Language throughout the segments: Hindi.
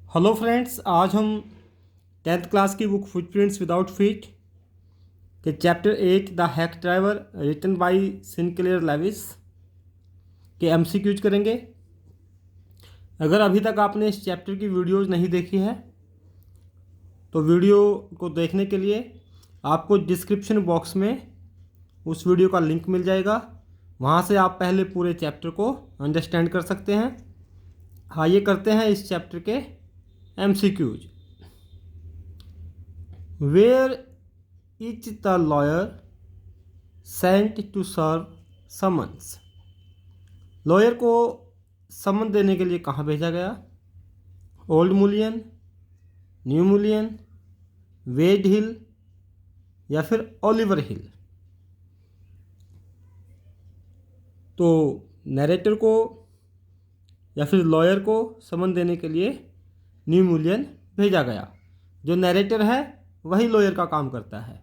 हेलो फ्रेंड्स, आज हम 10th क्लास की बुक फुटप्रिंट्स विदाउट फीट के chapter 8 the hack driver written by Sinclair Lewis के एमसीक्यूज करेंगे। अगर अभी तक आपने इस चैप्टर की वीडियोज़ नहीं देखी है तो वीडियो को देखने के लिए आपको डिस्क्रिप्शन बॉक्स में उस वीडियो का लिंक मिल जाएगा। वहाँ से आप पहले पूरे चैप्टर को अंडरस्टैंड कर सकते हैं। आइए करते हैं इस चैप्टर के MCQs। Where is the lawyer sent to serve summons? Lawyer को समन देने के लिए कहाँ भेजा गया? ओल्ड मुलियन, न्यू मुलियन, वेड हिल या फिर ओलिवर हिल। तो नरेटर को या फिर लॉयर को समन देने के लिए न्यू मुलियन भेजा गया। जो नरेटर है वही लॉयर का काम करता है,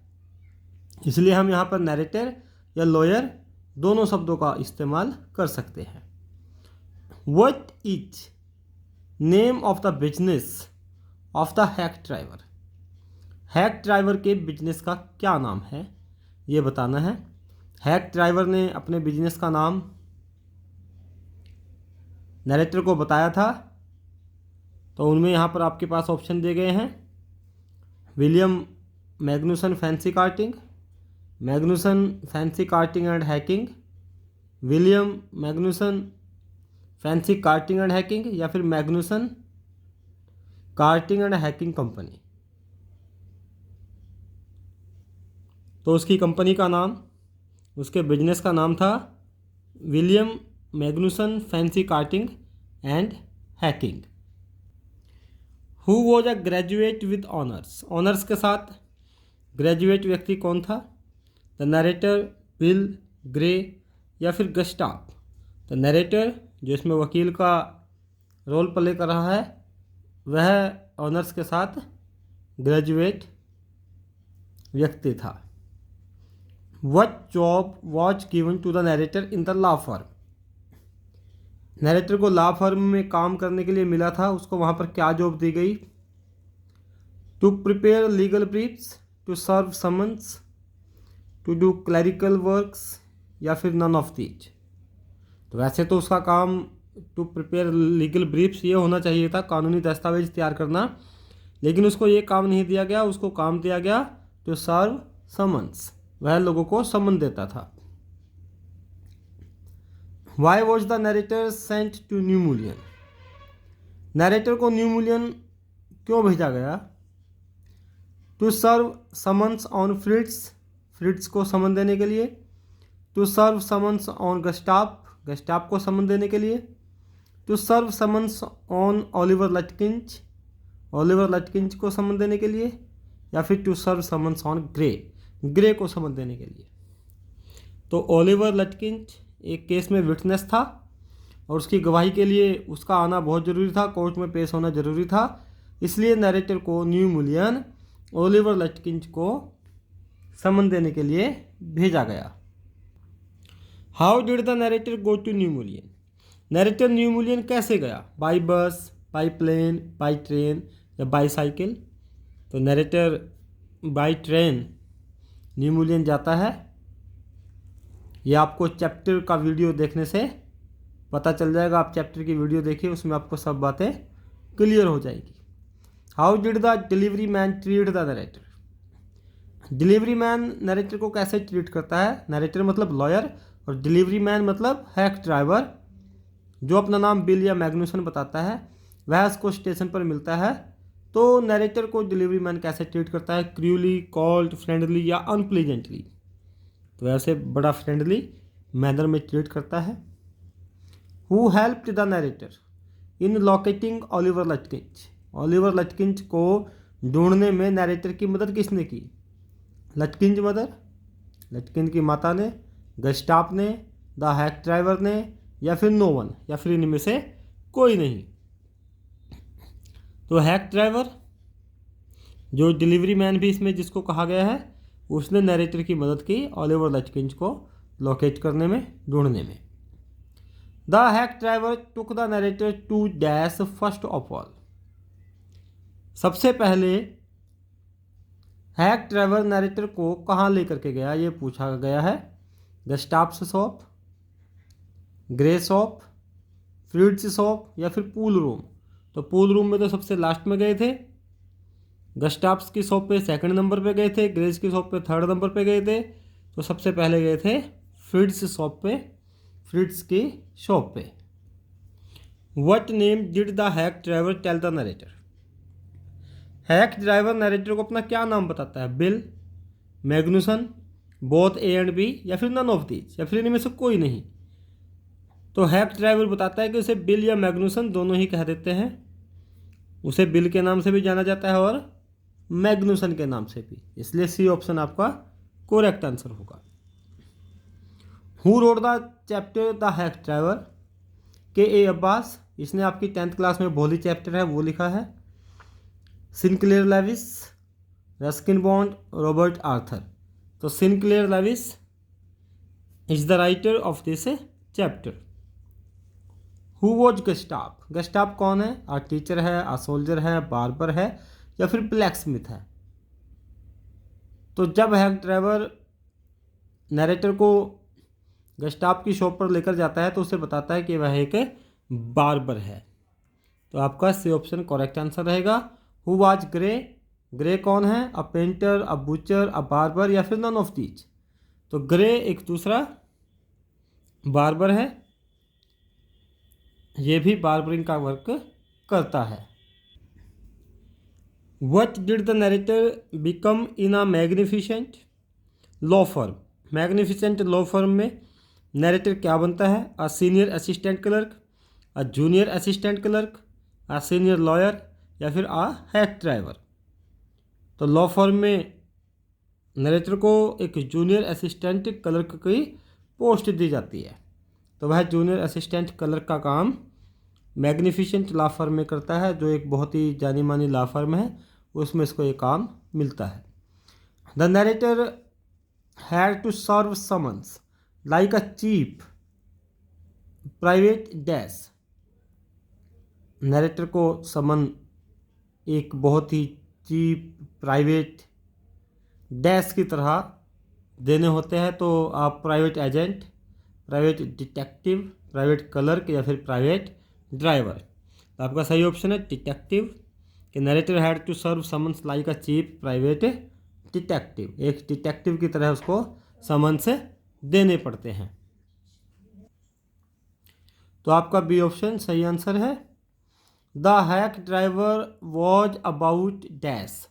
इसलिए हम यहाँ पर नरेटर या लॉयर दोनों शब्दों का इस्तेमाल कर सकते हैं। What is name of the business of the hack driver? Hack driver के बिजनेस का क्या नाम है, ये बताना है। हैक ड्राइवर ने अपने बिजनेस का नाम नरेटर को बताया था, तो उनमें यहाँ पर आपके पास ऑप्शन दिए गए हैं। William Magnuson fancy carting, Magnuson fancy carting and hacking, William Magnuson fancy carting and hacking या फिर Magnuson carting and hacking company. तो उसकी कंपनी का नाम, उसके बिजनेस का नाम था William Magnuson fancy carting and hacking. Who was a graduate with honours? Honours के साथ ग्रेजुएट व्यक्ति कौन था? द नरेटर, बिल, ग्रे या फिर गस्टाप। द नरेटर जो इसमें वकील का रोल प्ले कर रहा है वह ऑनर्स के साथ ग्रेजुएट व्यक्ति था। What job was given to the narrator in the law firm? Narrator को लॉ फर्म में काम करने के लिए मिला था, उसको वहाँ पर क्या जॉब दी गई? To prepare legal briefs, to serve summons, to do clerical works या फिर नन ऑफ दीज। तो वैसे तो उसका काम टू प्रिपेयर लीगल ब्रीफ्स ये होना चाहिए था, कानूनी दस्तावेज तैयार करना, लेकिन उसको ये काम नहीं दिया गया। उसको काम दिया गया टू सर्व समन्स, वह लोगों को समन देता था। Why was the narrator sent to New Mullion? Narrator को न्यू मुलियन क्यों भेजा गया? To serve summons on Fritz, Fritz को समन देने के लिए। To serve summons on Gustaff, Gustaff को समन देने के लिए। To serve summons on Oliver Lutkins, Oliver Lutkins को समन देने के लिए। या फिर to serve summons on Gray, Gray को समन देने के लिए। तो ओलिवर लटकिंच एक केस में विटनेस था और उसकी गवाही के लिए उसका आना बहुत ज़रूरी था, कोर्ट में पेश होना ज़रूरी था, इसलिए नरेटर को न्यू मुलियन ओलिवर लटकिंच को समन देने के लिए भेजा गया। How did the narrator go to New Mullion? Narrator New Mullion कैसे गया? By bus, by plane, by train या बाई साइकिल? तो narrator by train New Mullion जाता है। ये आपको चैप्टर का वीडियो देखने से पता चल जाएगा। आप चैप्टर की वीडियो देखिए, उसमें आपको सब बातें क्लियर हो जाएगी। How did the delivery man treat the narrator? Delivery man narrator को कैसे ट्रीट करता है? नरेटर मतलब लॉयर और डिलीवरी मैन मतलब हैक ड्राइवर, जो अपना नाम बिल या मैग्नुसन बताता है, वह उसको स्टेशन पर मिलता है। तो नरेटर को डिलीवरी मैन कैसे ट्रीट करता है? क्रूली, कोल्ड, फ्रेंडली या अनप्लीजेंटली? तो ऐसे बड़ा फ्रेंडली मैनर में ट्रीट करता है। Who helped the narrator in locating Oliver Lutkins? Oliver Lutkins को ढूंढने में नरेटर की मदद किसने की? लटकिंच मदर, लटकिंच की माता ने, गस्टाप ने, द हैक ड्राइवर ने या फिर नो वन, या फिर इनमें से कोई नहीं। तो हैक ड्राइवर जो डिलीवरी मैन भी इसमें जिसको कहा गया है, उसने नरेटर की मदद की ओलिवर लटकिंच को लोकेट करने में, ढूंढने में। The hack driver took the narrator to dash first of all. सबसे पहले हैक ड्राइवर नरेटर को कहाँ लेकर के गया, ये पूछा गया है। Gustaff's shop, Gray shop, Fritz's shop या फिर पूल रूम। तो पूल रूम में तो सबसे लास्ट में गए थे, गस्टाप्स की शॉप पे सेकंड नंबर पे गए थे, ग्रेस की शॉप पे थर्ड नंबर पे गए थे। तो सबसे पहले गए थे फ्रूट्स शॉप पे, फ्रूट्स की शॉप पे। What name did the hack driver tell the narrator. Hack driver narrator को अपना क्या नाम बताता है? Bill, Magnuson, both A and B या फिर नन ऑफ दीज, या फिर इनमें से कोई नहीं। तो हैक ड्राइवर बताता है कि उसे बिल या मैग्नुसन दोनों ही कह देते हैं। उसे बिल के नाम से भी जाना जाता है और मैग्नुसन के नाम से भी, इसलिए सी ऑप्शन आपका करेक्ट आंसर होगा। Who wrote the chapter the hack driver? के ए अब्बास, इसने आपकी 10th क्लास में बोली चैप्टर है वो लिखा है। Sinclair Lewis, Ruskin Bond, Robert Arthur. तो Sinclair Lewis is the writer of this chapter. Who was Gustaff? Gustaff कौन है? आ टीचर है, आ सोल्जर है, बार्बर है या फिर ब्लैक स्मिथ है। तो जब हैक ड्राइवर नरेटर को गस्टाप की शॉप पर लेकर जाता है तो उसे बताता है कि वह एक बार्बर है। तो आपका सी ऑप्शन करेक्ट आंसर रहेगा। Who was grey? ग्रे कौन है? A painter, a butcher, a barber या फिर नन ऑफ दीज। तो ग्रे एक दूसरा बार्बर है, ये भी बार्बरिंग का वर्क करता है। What did the narrator become in a magnificent law firm? Magnificent law firm में नरेटर क्या बनता है? A senior assistant clerk, a junior assistant clerk, a senior lawyer या फिर अ हैक ड्राइवर। तो लॉ फर्म में नरेटर को एक जूनियर असिस्टेंट क्लर्क की पोस्ट दी जाती है, तो वह जूनियर असिस्टेंट क्लर्क का काम मैग्निफिसेंट लॉ फर्म में करता है, जो एक बहुत ही जानी मानी लॉ फर्म है, उसमें इसको ये काम मिलता है। The narrator had to serve summons like a cheap private dash. Narrator को समन एक बहुत ही चीप प्राइवेट डैश की तरह देने होते हैं। तो आप private agent, private detective, private clerk या फिर प्राइवेट ड्राइवर। तो आपका सही ऑप्शन है डिटेक्टिव, कि narrator had to serve summons like a chief private detective. एक डिटेक्टिव की तरह उसको समन्स देने पड़ते हैं। तो आपका बी ऑप्शन सही आंसर है। The hack driver was about dash.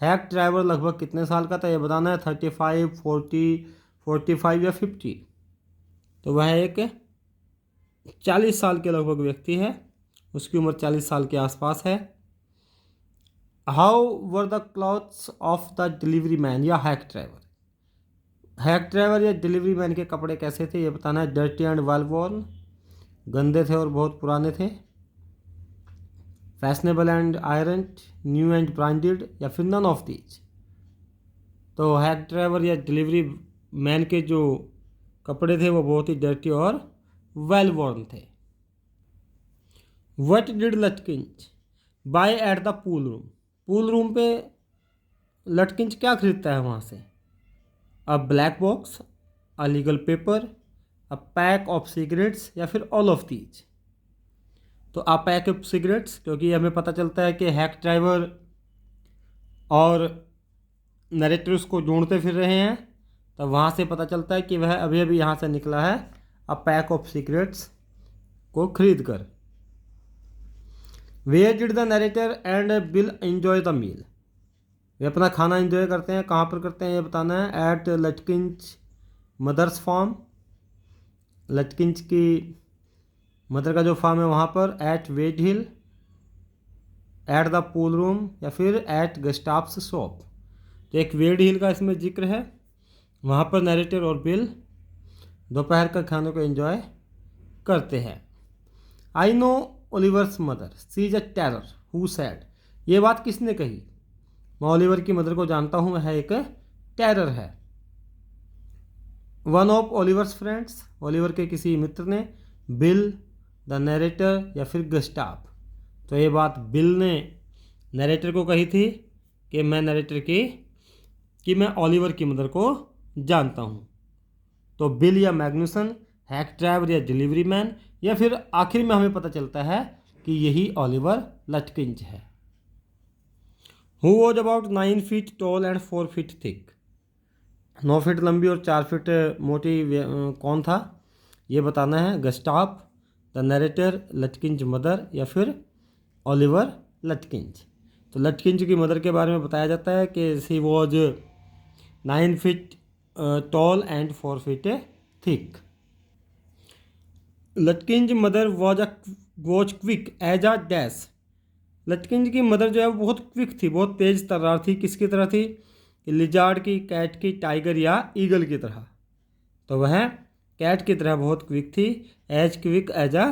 Hack driver लगभग कितने साल का था ये बताना है। 35, 40, 45 या 50। तो वह एक 40 साल के लगभग व्यक्ति है, उसकी उम्र 40 साल के आसपास है। How were the clothes of the delivery man या हैक ड्राइवर? हैक ड्राइवर या डिलीवरी मैन के कपड़े कैसे थे ये बताना है। डर्टी एंड वेल वॉर्न, गंदे थे और बहुत पुराने थे। Fashionable and ironed, new and branded या फिर नन ऑफ दीज। तो हैक ड्राइवर या डिलीवरी मैन के जो कपड़े थे वो बहुत ही डर्टी और वेल वॉर्न थे। What did Lutkins buy at the pool room? Pool room पे लटकिंच क्या खरीदता है वहाँ से? A black box, a legal paper, a pack of cigarettes या फिर ऑल ऑफ दीज। तो अ पैक ऑफ सिगरेट्स, क्योंकि हमें पता चलता है कि हैक ड्राइवर और नरेटर उसको ढूंढते फिर रहे हैं, तो वहाँ से पता चलता है कि वह अभी अभी यहाँ से निकला है अ पैक ऑफ सिगरेट्स को खरीद कर। Where did the narrator and Bill enjoy the meal? वे अपना खाना एंजॉय करते हैं, कहाँ पर करते हैं ये बताना है। At Lutkins mother's farm, Lutkins की मदर का जो फार्म है वहाँ पर। At Wade Hill, at the pool room या फिर एट गस्टाप्स शॉप। तो एक वेड हिल का इसमें जिक्र है, वहाँ पर नरेटर और बिल दोपहर का खाने को एंजॉय करते हैं। I know Oliver's mother, she is a terror who said. ये बात किसने कही? मैं ओलिवर की मदर को जानता हूँ, वह एक टेरर है। One of Oliver's friends, Oliver के किसी मित्र ने। बिल, द नरेटर या फिर गस्टाप। तो ये बात बिल ने नरेटर को कही थी कि मैं ओलिवर की मदर को जानता हूँ। तो बिल या मैग्नुसन, हैक ड्राइवर या डिलीवरी मैन, या फिर आखिर में हमें पता चलता है कि यही ओलिवर लटकिंज है। Who was about 9 feet tall and 4 feet thick. 9 feet लंबी और 4 फीट मोटी कौन था ये बताना है। गस्टाप, द नरेटर, लटकिंज मदर, या फिर ओलिवर लटकिंज। तो लटकिंज की मदर के बारे में बताया जाता है कि she was 9 feet tall and 4 feet thick. Lutkins mother was quick as a dash. Lutkins की मदर जो है वो बहुत क्विक थी, बहुत तेज तर्रार थी। किसकी तरह थी? लिजार्ड की, कैट की, टाइगर या ईगल की तरह। तो वह कैट की तरह बहुत क्विक थी। As quick as a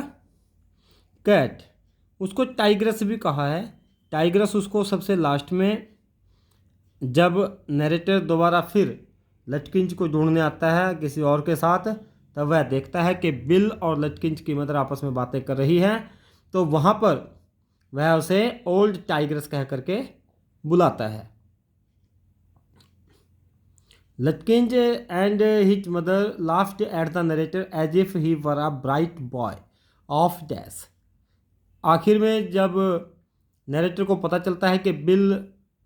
cat. उसको टाइग्रस भी कहा है। टाइग्रस उसको सबसे लास्ट में, जब नरेटर दोबारा फिर लटकिंज को ढूंढने आता है किसी और के साथ, तब वह देखता है कि बिल और लटकिंज की मदर आपस में बातें कर रही हैं। तो वहाँ पर वह उसे ओल्ड टाइग्रस कह करके बुलाता है। Lutkins and his mother laughed at the narrator as if he were a bright boy of dash. आखिर में जब नरेटर को पता चलता है कि बिल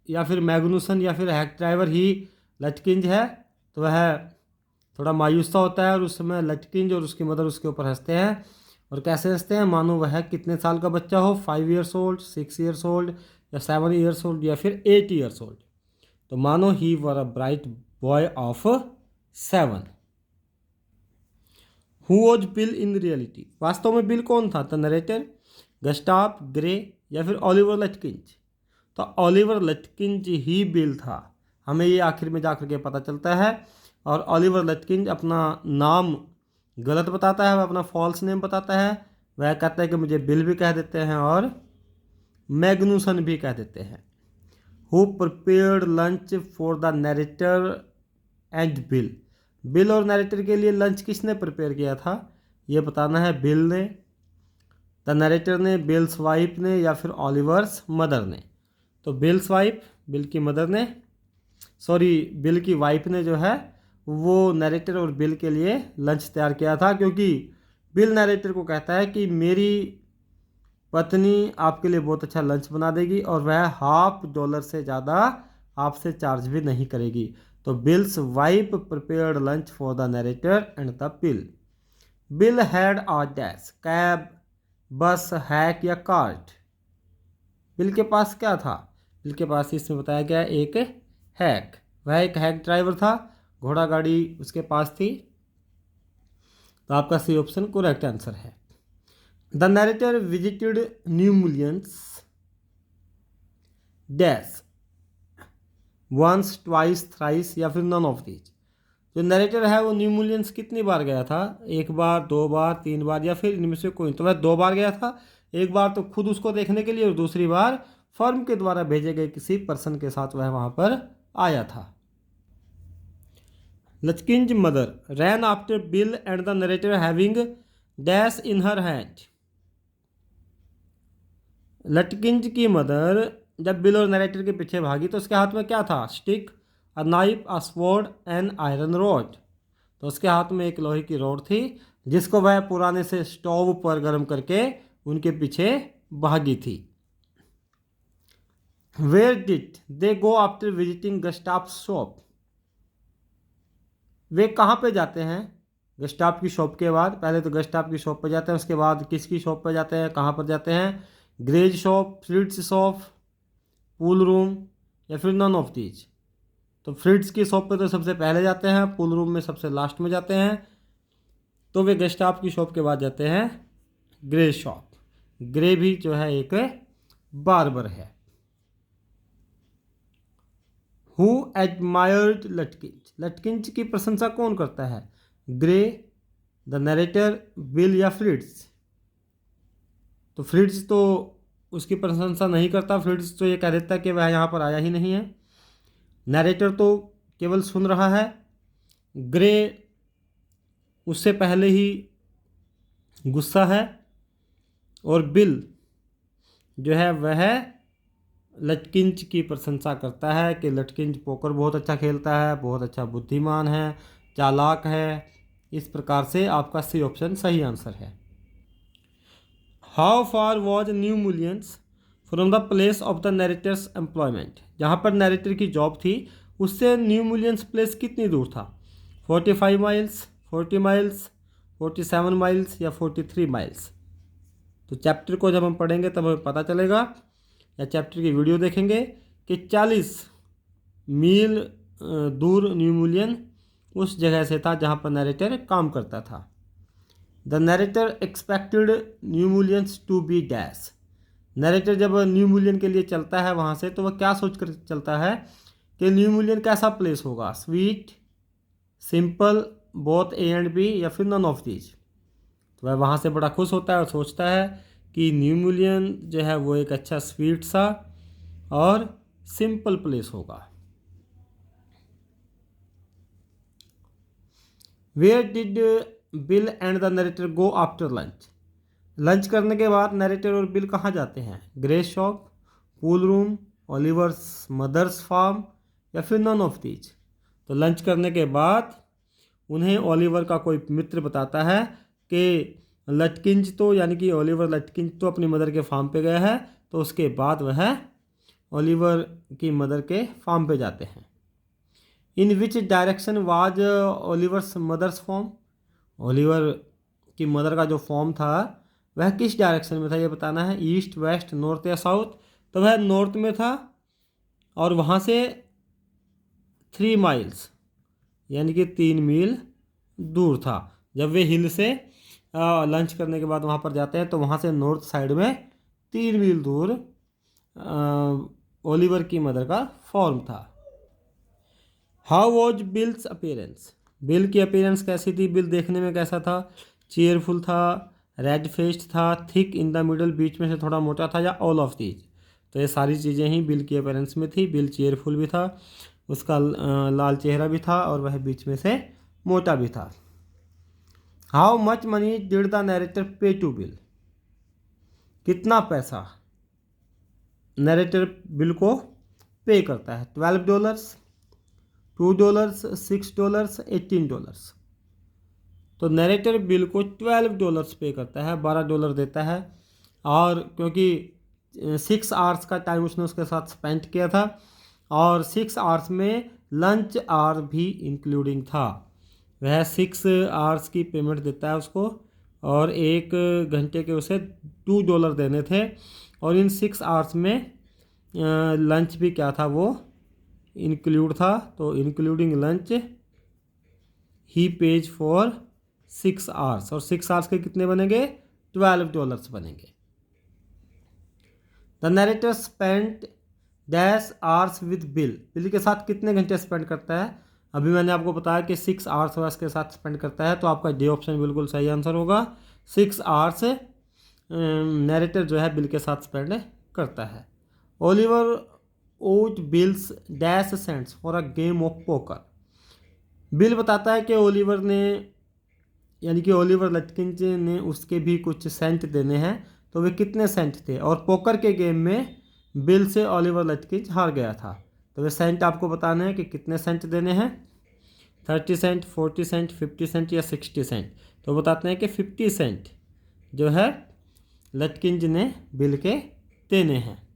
या फिर मैग्नुसन या फिर हैक ड्राइवर ही लटकिंज है, तो वह थोड़ा मायूस सा होता है और उस समय लटकिंज और उसकी मदर उसके ऊपर हंसते हैं। और कैसे हंसते हैं? मानो वह कितने साल का बच्चा हो, 5 ईयर्स ओल्ड, 6 ईयर्स ओल्ड, या 7 ईयर्स ओल्ड, या फिर 8 ईयर्स ओल्ड। तो मानो he were a bright boy of 7। Who was Bill in reality. वास्तव में बिल कौन था? द नरेटर, गस्टाप, ग्रे, या फिर ओलिवर लटकिंज। तो ओलिवर लटकिंज ही बिल था, हमें ये आखिर में जाकर के पता चलता है। और ओलिवर लटकिंज अपना नाम गलत बताता है, वह अपना फॉल्स नेम बताता है। वह कहता है कि मुझे बिल भी कह देते हैं और मैग्नुसन भी कह देते हैं। Who prepared lunch for the narrator and bill. Bill और नरेटर के लिए लंच किसने प्रिपेयर किया था ये बताना है। बिल ने, द नरेटर ने, बिल्स वाइफ ने, या फिर ओलिवर्स मदर ने। तो बिल्स वाइफ, बिल की मदर ने, सॉरी बिल की वाइफ ने जो है वो नरेटर और बिल के लिए लंच तैयार किया था। क्योंकि बिल नरेटर को कहता है कि मेरी पत्नी आपके लिए बहुत अच्छा लंच बना देगी और वह $50 से ज़्यादा आपसे चार्ज भी नहीं करेगी। तो bills wife prepared lunch for the narrator and the bill. Bill had a dash, cab, बस, हैक या कार्ट। बिल के पास क्या था? बिल के पास इसमें बताया गया एक हैक। वह एक हैक ड्राइवर था, घोड़ा गाड़ी उसके पास थी। तो आपका सी ऑप्शन करेक्ट आंसर है। The narrator visited New Mullions dash, once, twice, thrice, या फिर नन ऑफ दीज। जो नरेटर है वो न्यू मिलियंस कितनी बार गया था? 1 बार, 2 बार, 3 बार, या फिर इनमें से कोई? तो वह 2 बार गया था। एक बार तो खुद उसको देखने के लिए और दूसरी बार फर्म के द्वारा भेजे गए किसी पर्सन के साथ वह वहाँ पर आया था। Lutkins mother ran after Bill and the narrator having dash in her hand. Lutkins की मदर जब बिल और नरेटर के पीछे भागी तो उसके हाथ में क्या था? Stick, a knife, a sword, an iron rod. तो उसके हाथ में एक लोहे की रॉड थी जिसको वह पुराने से स्टोव पर गर्म करके उनके पीछे भागी थी। Where did they go after visiting Gustaff's shop. वे कहाँ पे जाते हैं गस्टाफ की शॉप के बाद? पहले तो गस्टाफ की शॉप पर जाते हैं, उसके बाद किसकी शॉप पर जाते हैं, कहाँ पर जाते हैं? Gray's shop, Fritz's shop, pool room, या फिर नन ऑफ दीज। तो फ्रिट्स की शॉप पे तो सबसे पहले जाते हैं, पूल रूम में सबसे लास्ट में जाते हैं। तो वे गस्टाफ की शॉप के बाद जाते हैं ग्रे शॉप। ग्रे भी जो है एक बार्बर है। Who admired लटकिंज। लटकिंज की प्रशंसा कौन करता है? ग्रे, द नरेटर, बिल, या फ्रिट्स। तो फ्रिट्स तो उसकी प्रशंसा नहीं करता। फ्रिट्स तो ये कह देता है कि वह यहाँ पर आया ही नहीं है। नरेटर तो केवल सुन रहा है। ग्रे उससे पहले ही गुस्सा है। और बिल जो है वह लटकिंच की प्रशंसा करता है कि लटकिंच पोकर बहुत अच्छा खेलता है, बहुत अच्छा बुद्धिमान है, चालाक है। इस प्रकार से आपका सी ऑप्शन सही आंसर है। How far was New Mullions from the place of the narrator's employment. जहाँ पर नरेटर की जॉब थी उससे न्यू मुलियंस प्लेस कितनी दूर था? 45 माइल्स, 40 माइल्स, 47 माइल्स या 43 माइल्स? तो चैप्टर को जब हम पढ़ेंगे तब हमें पता चलेगा, या चैप्टर की वीडियो देखेंगे कि 40 मील दूर न्यू मुलियन उस जगह से था जहाँ पर नरेटर काम करता था। The narrator expected New Mullions to be dash. Narrator जब न्यू मुलियन के लिए चलता है वहाँ से तो वह क्या सोच कर चलता है कि न्यू मुलियन कैसा प्लेस होगा? Sweet, simple, both A and B, या फिर नन ऑफ दीज? तो वह वहाँ से बड़ा खुश होता है और सोचता है कि न्यू मुलियन जो है वो एक अच्छा स्वीट सा और सिंपल प्लेस होगा। Where did Bill and the narrator go after lunch. Lunch करने के बाद नरेटर और बिल कहाँ जाते हैं? Gray's shop, pool room, Oliver's mother's farm, या फिर नन ऑफ दीज? तो लंच करने के बाद उन्हें ओलिवर का कोई मित्र बताता है कि लटकिंच तो यानी कि ओलिवर लटकिंच तो अपनी मदर के फार्म पे गया है। तो उसके बाद वह ओलिवर की मदर के फार्म पे जाते हैं। In which direction was Oliver's mother's farm. Oliver की मदर का जो फॉर्म था वह किस डायरेक्शन में था ये बताना है। ईस्ट, वेस्ट, नॉर्थ या साउथ? तो वह नॉर्थ में था और वहाँ से 3 माइल्स यानी कि 3 मील दूर था। जब वे हिल से लंच करने के बाद वहाँ पर जाते हैं तो वहाँ से नॉर्थ साइड में 3 मील दूर ओलिवर की मदर का फॉर्म था। How was bills appearance. Bill की अपीयरेंस कैसी थी? बिल देखने में कैसा था? चेयरफुल था, रेड फेस्ड था, थिक इन द मिडल बीच में से थोड़ा मोटा था, या ऑल ऑफ दीज? तो ये सारी चीज़ें ही बिल की अपीयरेंस में थी। बिल चेयरफुल भी था, उसका लाल चेहरा भी था और वह बीच में से मोटा भी था। How much money did the narrator पे टू बिल। कितना पैसा नरेटर बिल को पे करता है? $12, $2, $6, $18? तो नरेटर बिल को $12 पे करता है, $12 देता है। और क्योंकि 6 आवर्स का टाइम उसने उसके साथ स्पेंड किया था और 6 आवर्स में लंच आवर भी इंक्लूडिंग था, वह 6 आवर्स की पेमेंट देता है उसको और 1 घंटे के उसे $2 देने थे। और इन 6 आवर्स में लंच भी क्या था? वो इंक्लूड था। तो including lunch he page for 6 hours. और 6 आवर्स के कितने बनेंगे? $12 बनेंगे। The narrator spend dash hours with bill. Bill के साथ कितने घंटे स्पेंड करता है? अभी मैंने आपको बताया कि 6 आवर्स वह इसके साथ स्पेंड करता है, तो आपका डी ऑप्शन बिल्कुल सही आंसर होगा। 6 आवर्स नरेटर जो है बिल के साथ स्पेंड करता है। Oliver owed Bill's dash cents for a game of poker. Bill बताता है कि ओलिवर ने यानी कि ओलिवर लटकिंच ने उसके भी कुछ सेंट देने हैं। तो वे कितने सेंट थे? और पोकर के गेम में बिल से ओलिवर लटकिंच हार गया था। तो वे सेंट आपको बताने हैं कि कितने सेंट देने हैं। 30 सेंट, 40 सेंट, 50 सेंट या 60 सेंट? तो बताते हैं कि 50 सेंट जो है लटकिंच ने बिल के देने हैं।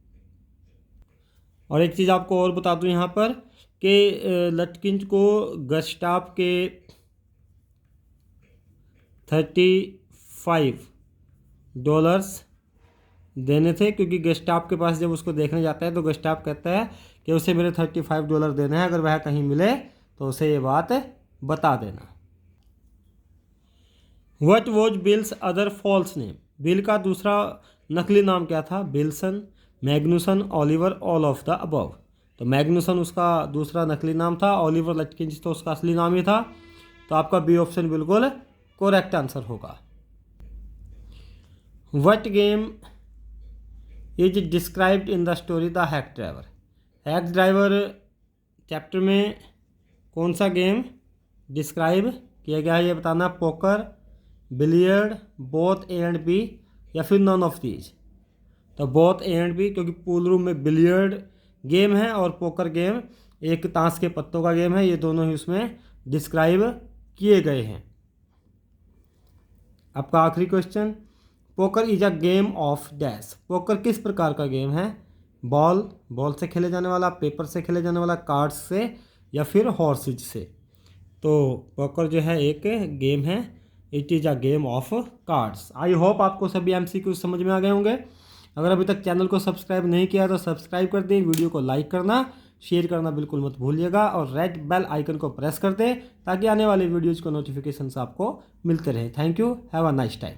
और एक चीज़ आपको और बता दूं यहाँ पर कि लटकिंच को गस्टाफ के $35 देने थे, क्योंकि गस्टाफ के पास जब उसको देखने जाता है तो गस्टाफ कहता है कि उसे मेरे $35 देने हैं, अगर वह कहीं मिले तो उसे ये बात बता देना। What was Bill's other false name. Bill का दूसरा नकली नाम क्या था? Bilson, Magnuson, Oliver, all of the above. तो मैग्नुसन उसका दूसरा नकली नाम था, ओलिवर लटकिंच तो उसका असली नाम ही था। तो आपका बी ऑप्शन बिल्कुल करेक्ट आंसर होगा। What game is described in the story the hack driver. Hack driver chapter में कौन सा गेम डिस्क्राइब किया गया है ये बताना। Poker, billiard, both A and B, या फिर नन ऑफ दीज? तो बोथ ए एंड बी, क्योंकि पूल रूम में बिलियर्ड गेम है और पोकर गेम एक ताश के पत्तों का गेम है, ये दोनों ही उसमें डिस्क्राइब किए गए हैं। आपका आखिरी question, poker is a game of dash. Poker किस प्रकार का गेम है? बॉल से खेले जाने वाला, पेपर से खेले जाने वाला, कार्ड्स से, या फिर हॉर्सेज से। तो पोकर जो है एक गेम है, it is a game of cards. I hope आपको सभी MCQ समझ में आ गए होंगे। अगर अभी तक चैनल को सब्सक्राइब नहीं किया तो सब्सक्राइब कर दें, वीडियो को लाइक करना, शेयर करना बिल्कुल मत भूलिएगा और रेड बेल आइकन को प्रेस कर दें ताकि आने वाले वीडियोज़ को नोटिफिकेशन आपको मिलते रहे। Thank you, have a nice time.